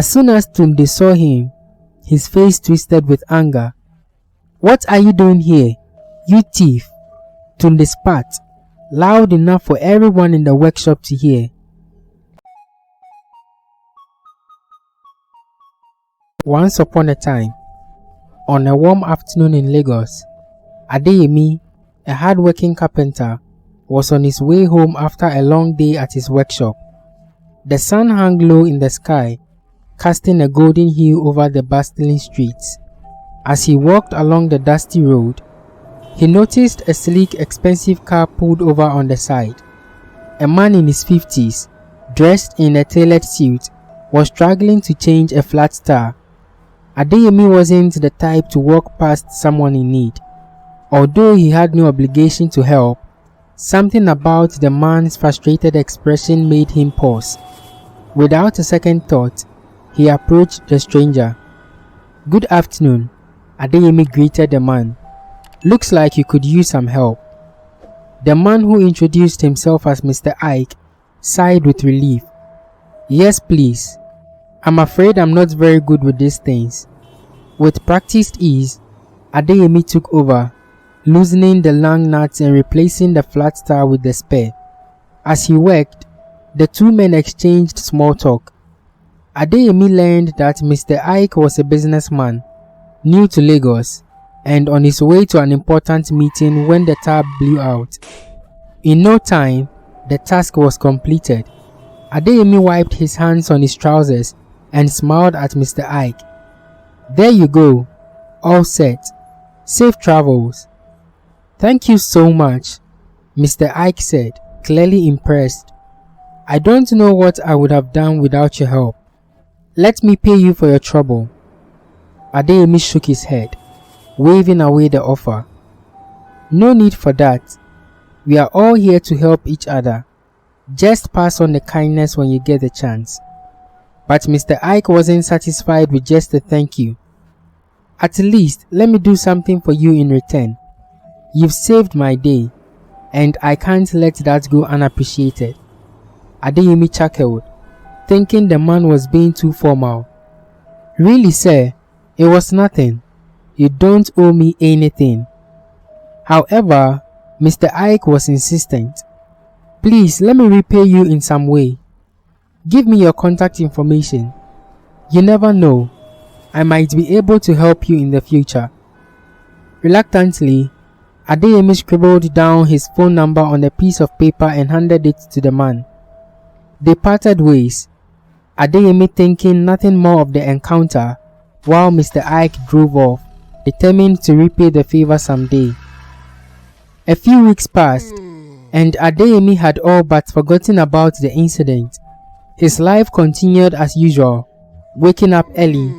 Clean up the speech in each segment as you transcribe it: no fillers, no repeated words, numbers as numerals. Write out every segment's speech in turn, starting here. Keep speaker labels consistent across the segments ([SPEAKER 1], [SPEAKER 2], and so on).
[SPEAKER 1] As soon as Tunde saw him, his face twisted with anger. "What are you doing here, you thief?" Tunde spat, loud enough for everyone in the workshop to hear. Once upon a time, on a warm afternoon in Lagos, Adeyemi, a hardworking carpenter, was on his way home after a long day at his workshop. The sun hung low in the sky, casting a golden hue over the bustling streets. As he walked along the dusty road, he noticed a sleek, expensive car pulled over on the side. A man in his 50s, dressed in a tailored suit, was struggling to change a flat tire. Adeyemi wasn't the type to walk past someone in need. Although he had no obligation to help, something about the man's frustrated expression made him pause. Without a second thought, he approached the stranger. "Good afternoon," Adeyemi greeted the man. "Looks like you could use some help." The man, who introduced himself as Mr. Ike, sighed with relief. "Yes, please. I'm afraid I'm not very good with these things." With practiced ease, Adeyemi took over, loosening the long nuts and replacing the flat tire with the spare. As he worked, the two men exchanged small talk. Adeyemi learned that Mr. Ike was a businessman, new to Lagos, and on his way to an important meeting when the tire blew out. In no time, the task was completed. Adeyemi wiped his hands on his trousers and smiled at Mr. Ike. "There you go, all set. Safe travels." "Thank you so much," Mr. Ike said, clearly impressed. "I don't know what I would have done without your help. Let me pay you for your trouble." Adeyemi shook his head, waving away the offer. "No need for that. We are all here to help each other. Just pass on the kindness when you get the chance." But Mr. Ike wasn't satisfied with just a thank you. "At least let me do something for you in return. You've saved my day, and I can't let that go unappreciated." Adeyemi chuckled, thinking the man was being too formal. "Really, sir, it was nothing. You don't owe me anything." However, Mr. Ike was insistent. "Please let me repay you in some way. Give me your contact information. You never know. I might be able to help you in the future." Reluctantly, Adeyemi scribbled down his phone number on a piece of paper and handed it to the man. They parted ways, Adeyemi thinking nothing more of the encounter, while Mr. Ike drove off, determined to repay the favor someday. A few weeks passed, and Adeyemi had all but forgotten about the incident. His life continued as usual, waking up early,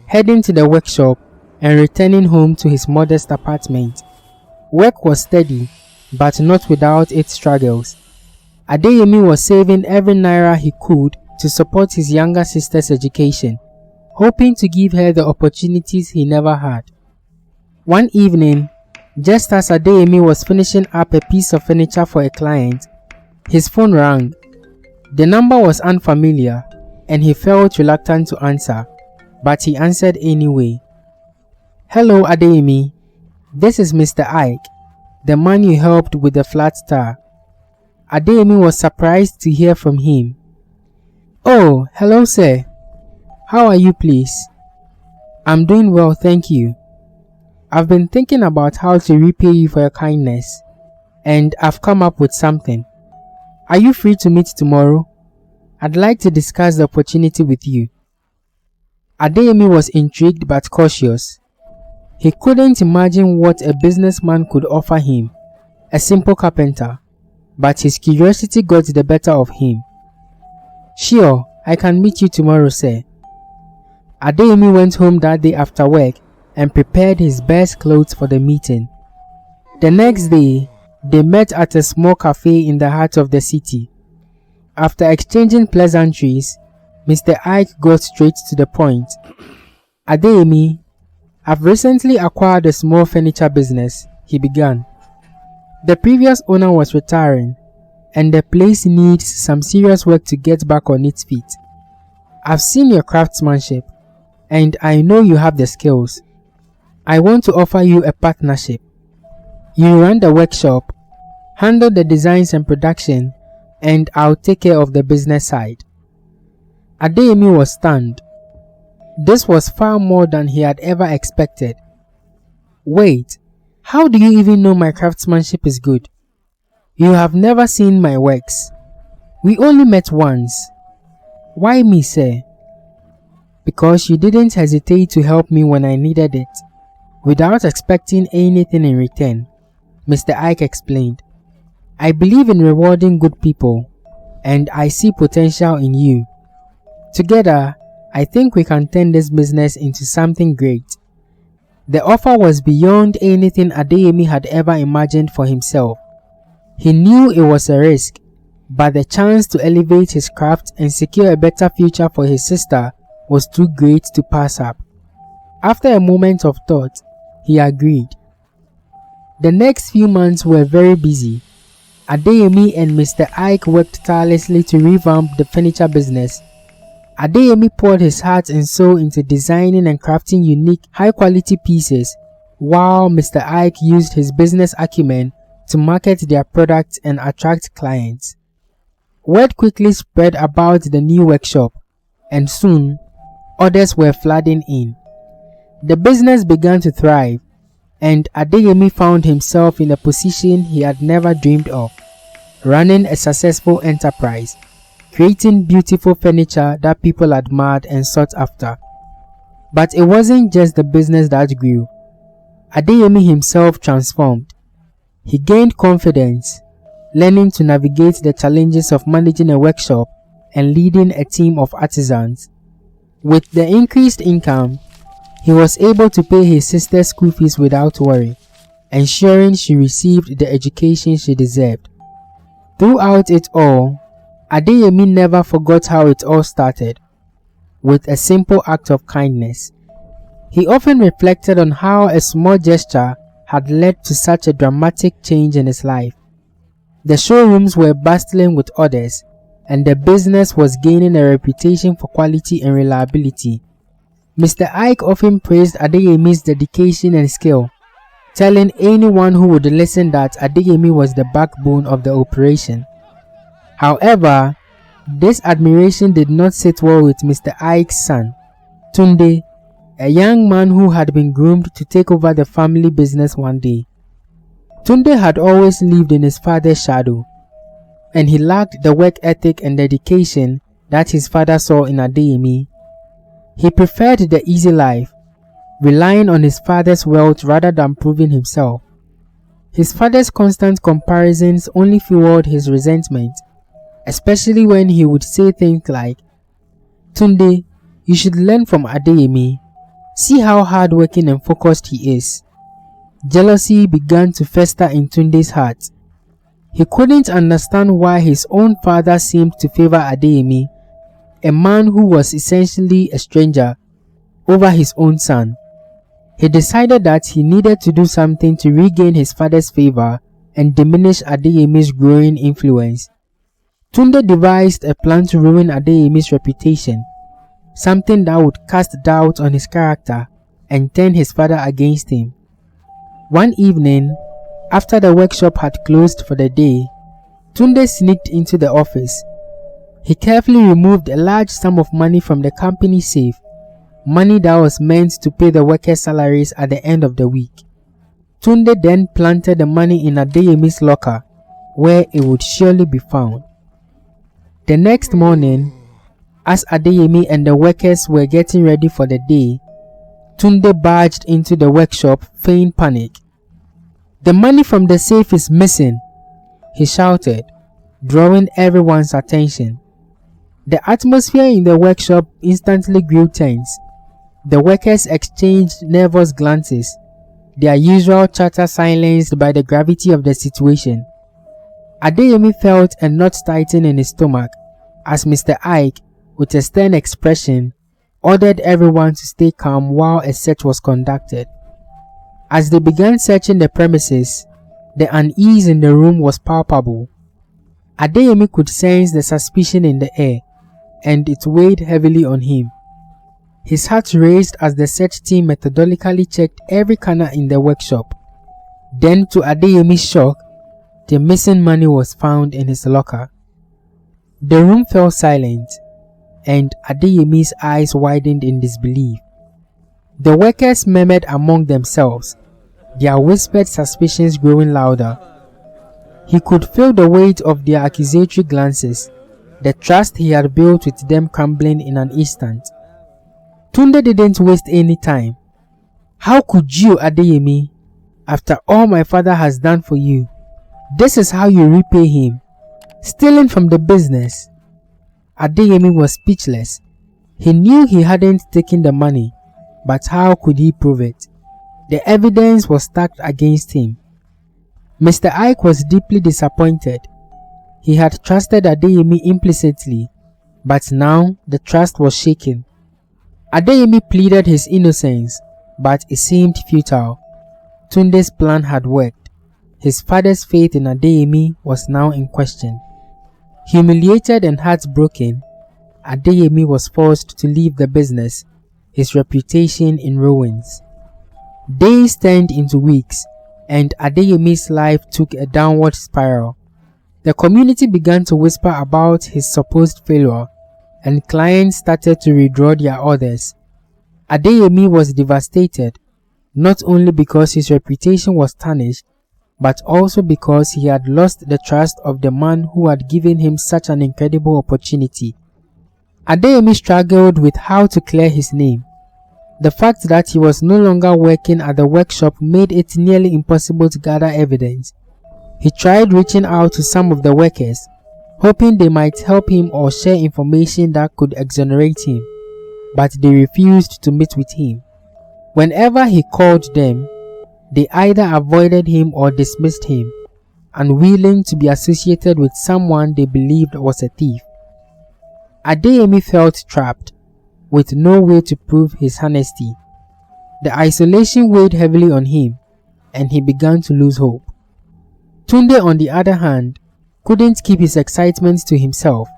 [SPEAKER 1] heading to the workshop, and returning home to his modest apartment. Work was steady, but not without its struggles. Adeyemi was saving every naira he could to support his younger sister's education, hoping to give her the opportunities he never had. One evening, just as Adeyemi was finishing up a piece of furniture for a client, his phone rang. The number was unfamiliar, and he felt reluctant to answer, but he answered anyway. "Hello, Adeyemi. This is Mr. Ike, the man you helped with the flat tire." Adeyemi was surprised to hear from him. "Oh, hello, sir. How are you, please?" "I'm doing well, thank you. I've been thinking about how to repay you for your kindness, and I've come up with something. Are you free to meet tomorrow? I'd like to discuss the opportunity with you." Adeyemi was intrigued but cautious. He couldn't imagine what a businessman could offer him, a simple carpenter, but his curiosity got the better of him. "Sure, I can meet you tomorrow, sir." Adeyemi went home that day after work and prepared his best clothes for the meeting. The next day, they met at a small cafe in the heart of the city. After exchanging pleasantries, Mr. Ike got straight to the point. "Adeyemi, I've recently acquired a small furniture business," he began. "The previous owner was retiring, and the place needs some serious work to get back on its feet. I've seen your craftsmanship, and I know you have the skills. I want to offer you a partnership. You run the workshop, handle the designs and production, and I'll take care of the business side." Adeyemi was stunned. This was far more than he had ever expected. "Wait, how do you even know my craftsmanship is good? You have never seen my works. We only met once." "Why me, sir?" "Because you didn't hesitate to help me when I needed it, without expecting anything in return," Mr. Ike explained. "I believe in rewarding good people, and I see potential in you. Together, I think we can turn this business into something great." The offer was beyond anything Adeyemi had ever imagined for himself. He knew it was a risk, but the chance to elevate his craft and secure a better future for his sister was too great to pass up. After a moment of thought, he agreed. The next few months were very busy. Adeyemi and Mr. Ike worked tirelessly to revamp the furniture business. Adeyemi poured his heart and soul into designing and crafting unique, high-quality pieces, while Mr. Ike used his business acumen to market their products and attract clients. Word quickly spread about the new workshop, and soon, orders were flooding in. The business began to thrive, and Adeyemi found himself in a position he had never dreamed of, running a successful enterprise, creating beautiful furniture that people admired and sought after. But it wasn't just the business that grew. Adeyemi himself transformed. He gained confidence, learning to navigate the challenges of managing a workshop and leading a team of artisans. With the increased income, he was able to pay his sister's school fees without worry, ensuring she received the education she deserved. Throughout it all, Adeyemi never forgot how it all started, with a simple act of kindness. He often reflected on how a small gesture had led to such a dramatic change in his life. The showrooms were bustling with orders, and the business was gaining a reputation for quality and reliability. Mr. Ike often praised Adeyemi's dedication and skill, telling anyone who would listen that Adeyemi was the backbone of the operation. However, this admiration did not sit well with Mr. Ike's son, Tunde, a young man who had been groomed to take over the family business one day. Tunde had always lived in his father's shadow, and he lacked the work ethic and dedication that his father saw in Adeyemi. He preferred the easy life, relying on his father's wealth rather than proving himself. His father's constant comparisons only fueled his resentment, especially when he would say things like, "Tunde, you should learn from Adeyemi. See how hardworking and focused he is." Jealousy began to fester in Tunde's heart. He couldn't understand why his own father seemed to favor Adeyemi, a man who was essentially a stranger, over his own son. He decided that he needed to do something to regain his father's favor and diminish Adeyemi's growing influence. Tunde devised a plan to ruin Adeyemi's reputation, something that would cast doubt on his character and turn his father against him. One evening, after the workshop had closed for the day, Tunde sneaked into the office. He carefully removed a large sum of money from the company safe, money that was meant to pay the workers' salaries at the end of the week. Tunde then planted the money in Adeyemi's locker, where it would surely be found. The next morning, as Adeyemi and the workers were getting ready for the day, Tunde barged into the workshop, feigning panic. "The money from the safe is missing," he shouted, drawing everyone's attention. The atmosphere in the workshop instantly grew tense. The workers exchanged nervous glances, their usual chatter silenced by the gravity of the situation. Adeyemi felt a knot tighten in his stomach as Mr. Ike, with a stern expression, ordered everyone to stay calm while a search was conducted. As they began searching the premises, the unease in the room was palpable. Adeyemi could sense the suspicion in the air. and it weighed heavily on him. His heart raced as the search team methodically checked every corner in the workshop. Then, to Adeyemi's shock, the missing money was found in his locker. The room fell silent, and Adeyemi's eyes widened in disbelief. The workers murmured among themselves, their whispered suspicions growing louder. He could feel the weight of their accusatory glances, the trust he had built with them crumbling in an instant. Tunde didn't waste any time. "How could you, Adeyemi? After all my father has done for you, this is how you repay him? Stealing from the business?" Adeyemi was speechless. He knew he hadn't taken the money, but how could he prove it? The evidence was stacked against him. Mr. Ike was deeply disappointed. He had trusted Adeyemi implicitly, but now the trust was shaken. Adeyemi pleaded his innocence, but it seemed futile. Tunde's plan had worked. His father's faith in Adeyemi was now in question. Humiliated and heartbroken, Adeyemi was forced to leave the business, his reputation in ruins. Days turned into weeks, and Adeyemi's life took a downward spiral. The community began to whisper about his supposed failure, and clients started to withdraw their orders. Adeyemi was devastated, not only because his reputation was tarnished, but also because he had lost the trust of the man who had given him such an incredible opportunity. Adeyemi struggled with how to clear his name. The fact that he was no longer working at the workshop made it nearly impossible to gather evidence. He tried reaching out to some of the workers, hoping they might help him or share information that could exonerate him, but they refused to meet with him. Whenever he called them, they either avoided him or dismissed him, unwilling to be associated with someone they believed was a thief. Adeyemi felt trapped, with no way to prove his honesty. The isolation weighed heavily on him, and he began to lose hope. Tunde, on the other hand, couldn't keep his excitement to himself.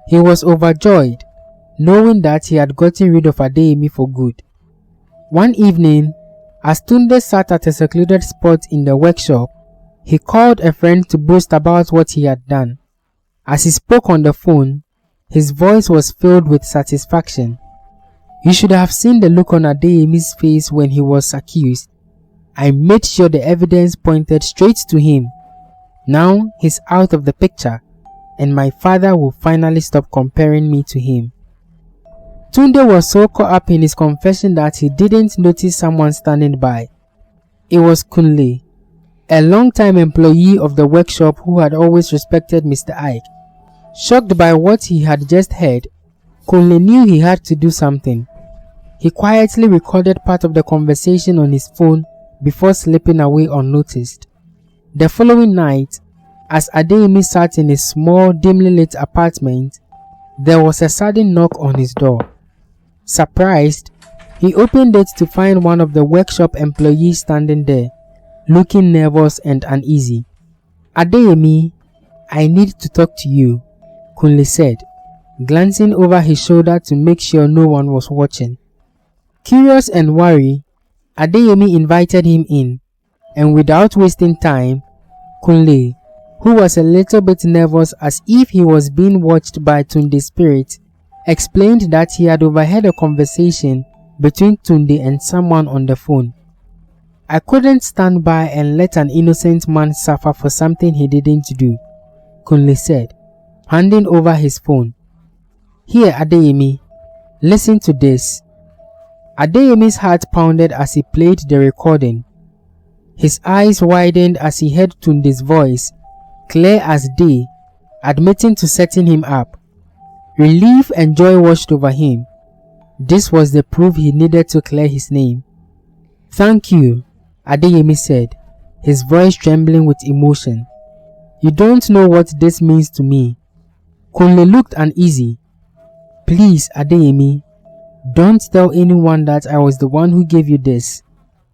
[SPEAKER 1] He was overjoyed, knowing that he had gotten rid of Adeyemi for good. One evening, as Tunde sat at a secluded spot in the workshop, he called a friend to boast about what he had done. As he spoke on the phone, his voice was filled with satisfaction. "You should have seen the look on Adeyemi's face when he was accused. I made sure the evidence pointed straight to him. Now he's out of the picture, and my father will finally stop comparing me to him." Tunde was so caught up in his confession that he didn't notice someone standing by. It was Kunle, a long-time employee of the workshop who had always respected Mr. Ike. Shocked by what he had just heard, Kunle knew he had to do something. He quietly recorded part of the conversation on his phone before slipping away unnoticed. The following night, as Adeyemi sat in his small, dimly lit apartment, there was a sudden knock on his door. Surprised, he opened it to find one of the workshop employees standing there, looking nervous and uneasy. "Adeyemi, I need to talk to you," Kunle said, glancing over his shoulder to make sure no one was watching. Curious and worried, Adeyemi invited him in, and without wasting time, Kunle, who was a little bit nervous as if he was being watched by Tunde's spirit, explained that he had overheard a conversation between Tunde and someone on the phone. "I couldn't stand by and let an innocent man suffer for something he didn't do," Kunle said, handing over his phone. "Here, Adeyemi, listen to this." Adeyemi's heart pounded as he played the recording. His eyes widened as he heard Tunde's voice, clear as day, admitting to setting him up. Relief and joy washed over him. This was the proof he needed to clear his name. "Thank you," Adeyemi said, his voice trembling with emotion. "You don't know what this means to me." Kunle looked uneasy. "Please, Adeyemi, don't tell anyone that I was the one who gave you this.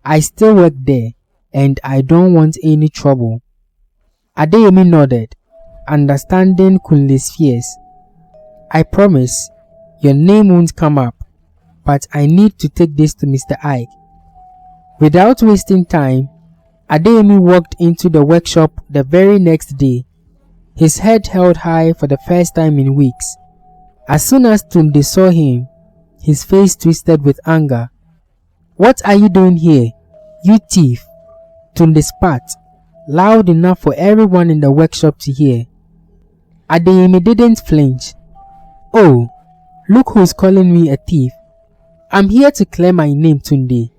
[SPEAKER 1] I still work there, and I don't want any trouble." Adeyemi nodded, understanding Kunle's fears. I promise your name won't come up, but I need to take this to Mr. Ike. Without wasting time, Adeyemi walked into the workshop the very next day, his head held high for the first time in weeks. As soon as Tunde saw him, his face twisted with anger. "What are you doing here, you thief?" Tunde spat, loud enough for everyone in the workshop to hear. Adeyemi didn't flinch. "Oh, look who's calling me a thief. I'm here to clear my name, Tunde.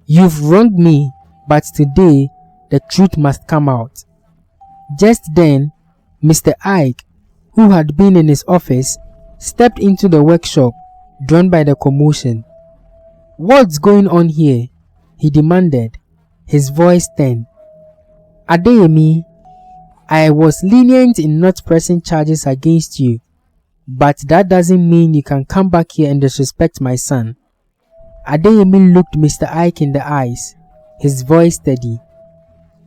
[SPEAKER 1] You've wronged me, but today the truth must come out." Just then, Mr. Ike, who had been in his office, stepped into the workshop, drawn by the commotion. "What's going on here?" he demanded, his voice tense. "Adeyemi, I was lenient in not pressing charges against you, but that doesn't mean you can come back here and disrespect my son." Adeyemi looked Mr. Ike in the eyes, his voice steady.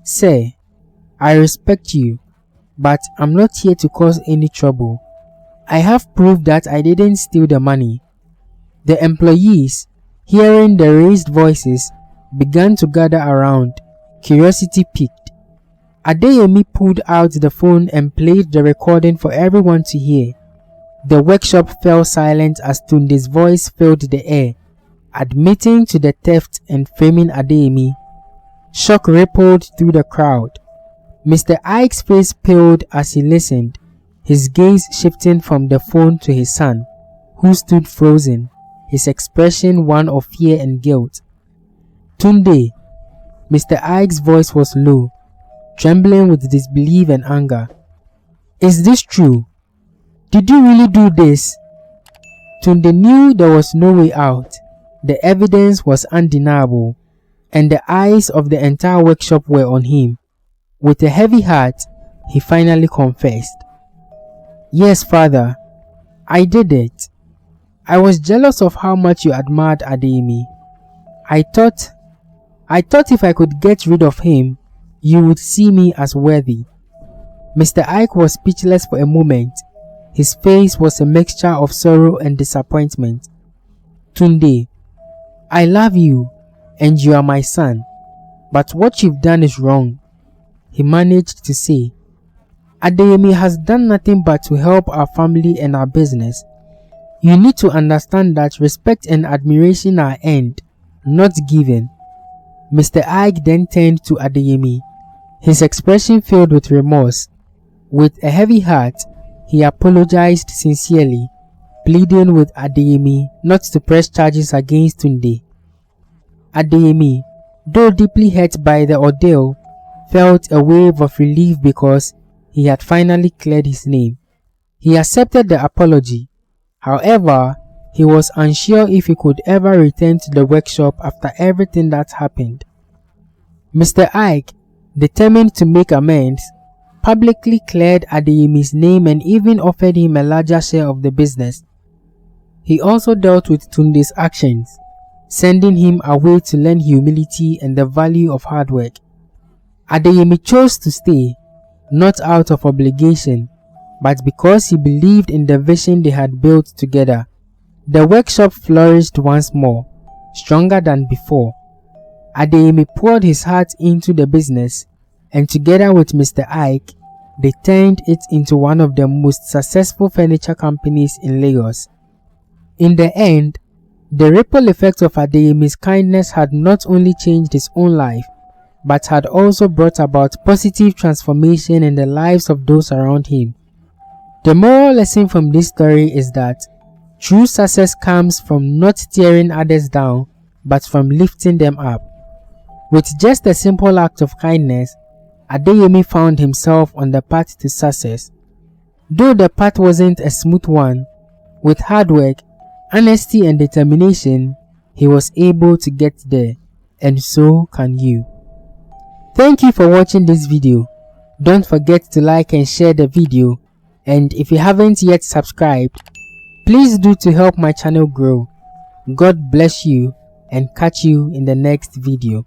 [SPEAKER 1] "Sir, I respect you, but I'm not here to cause any trouble. I have proof that I didn't steal the money." The employees, hearing the raised voices, began to gather around, curiosity piqued. Adeyemi pulled out the phone and played the recording for everyone to hear. The workshop fell silent as Tunde's voice filled the air, admitting to the theft and framing Adeyemi. Shock rippled through the crowd. Mr. Ike's face paled as he listened, his gaze shifting from the phone to his son, who stood frozen, his expression one of fear and guilt. "Tunde," Mr. Ike's voice was low, trembling with disbelief and anger. "Is this true? Did you really do this?" Tunde knew there was no way out. The evidence was undeniable, and the eyes of the entire workshop were on him. With a heavy heart, he finally confessed. "Yes, father, I did it. I was jealous of how much you admired Adeyemi. I thought if I could get rid of him, you would see me as worthy." Mr. Ike was speechless for a moment. His face was a mixture of sorrow and disappointment. "Tunde, I love you and you are my son, but what you've done is wrong," he managed to say. "Adeyemi has done nothing but to help our family and our business. You need to understand that respect and admiration are earned, not given." Mr. Ike then turned to Adeyemi, his expression filled with remorse. With a heavy heart, he apologized sincerely, pleading with Adeyemi not to press charges against Tunde. Adeyemi, though deeply hurt by the ordeal, felt a wave of relief because he had finally cleared his name. He accepted the apology. However, he was unsure if he could ever return to the workshop after everything that happened. Mr. Ike, determined to make amends, publicly cleared Adeyemi's name and even offered him a larger share of the business. He also dealt with Tunde's actions, sending him away to learn humility and the value of hard work. Adeyemi chose to stay, not out of obligation, but because he believed in the vision they had built together. The workshop flourished once more, stronger than before. Adeyemi poured his heart into the business, and together with Mr. Ike, they turned it into one of the most successful furniture companies in Lagos. In the end, the ripple effect of Adeyemi's kindness had not only changed his own life, but had also brought about positive transformation in the lives of those around him. The moral lesson from this story is that true success comes from not tearing others down, but from lifting them up. With just a simple act of kindness, Adeyemi found himself on the path to success. Though the path wasn't a smooth one, with hard work, honesty and determination, he was able to get there, and so can you. Thank you for watching this video. Don't forget to like and share the video, and if you haven't yet subscribed, please do to help my channel grow. God bless you and catch you in the next video.